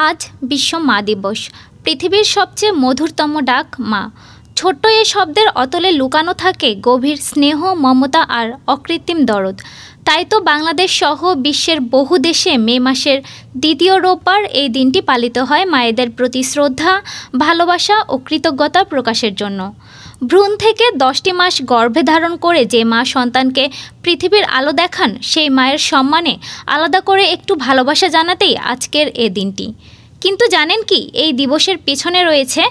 আজ বিশ্ব মা দিবস। পৃথিবীর সবচেয়ে মধুরতম ডাক মা। ছোট্ট এই শব্দের অতলে লুকানো থাকে গভীর স্নেহ, মমতা আর অকৃত্রিম দরদ। তাই তো বাংলাদেশ সহ বিশ্বের বহু দেশে মে মাসের দ্বিতীয় রোববার এই দিনটি পালিত হয় মায়েদের প্রতি শ্রদ্ধা, ভালোবাসা ও কৃতজ্ঞতা প্রকাশের জন্য। ভ্রূণ থেকে 10টি মাস গর্ভে ধারণ করে যে মা সন্তানকে পৃথিবীর আলো দেখান, সেই মায়ের সম্মানে আলাদা করে একটু ভালোবাসা জানাতেই আজকের এ দিনটি। কিন্তু জানেন কি, এই দিবসের পেছনে রয়েছে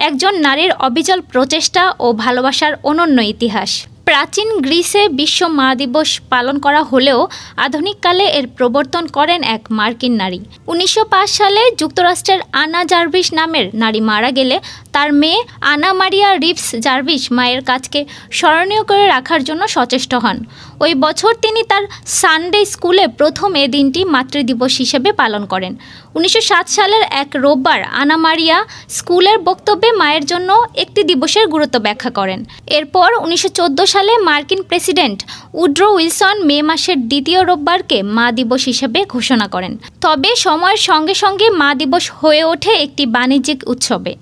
একজন নারীর অবিচল প্রচেষ্টা ও ভালোবাসার অনন্য ইতিহাস। প্রাচীন গ্রিসে বিশ্ব মা দিবস পালন করা হলেও আধুনিককালে এর প্রবর্তন করেন এক মার্কিন নারী। 1905 সালে যুক্তরাষ্ট্রের আনা জার্ভিস নামের নারী মারা গেলে তার মেয়ে আনা মারিয়া রিভস জার্ভিস মায়ের কাজকে স্মরণীয় করে রাখার জন্য সচেষ্ট হন। ওই বছর তিনি তার সানডে স্কুলে প্রথম এ দিনটি মাতৃদিবস হিসেবে পালন করেন। 1907 সালের এক রোববার আনা মারিয়া স্কুলের বক্তব্যে মায়ের জন্য একটি দিবসের গুরুত্ব ব্যাখ্যা করেন। এরপর 1914 সালে মার্কিন প্রেসিডেন্ট উড্রো উইলসন মে মাসের দ্বিতীয় রোববারকে মা দিবস হিসেবে ঘোষণা করেন। তবে সময়ের সঙ্গে সঙ্গে মা দিবস হয়ে ওঠে একটি বাণিজ্যিক উৎসবে।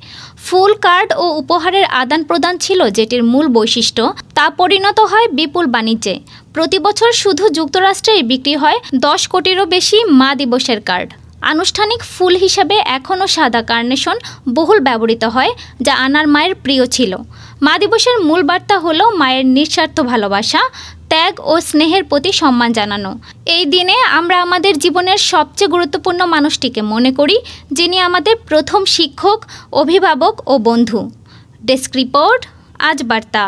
ফুল, কার্ড ও উপহারের আদান প্রদান ছিল যেটির মূল বৈশিষ্ট্য, তা পরিণত হয় বিপুল বাণিজ্যে। প্রতি বছর শুধু যুক্তরাষ্ট্রেই বিক্রি হয় 10 কোটিরও বেশি মা দিবসের কার্ড। আনুষ্ঠানিক ফুল হিসেবে এখনও সাদা কার্নেশন বহুল ব্যবহৃত হয়, যা আনার মায়ের প্রিয় ছিল। মা দিবসের মূল বার্তা হলো মায়ের নিঃস্বার্থ ভালোবাসা, ত্যাগ ও স্নেহের প্রতি সম্মান জানানো। এই দিনে আমরা আমাদের জীবনের সবচেয়ে গুরুত্বপূর্ণ মানুষটিকে মনে করি, যিনি আমাদের প্রথম শিক্ষক, অভিভাবক ও বন্ধু। ডেস্ক রিপোর্ট, আজ বার্তা।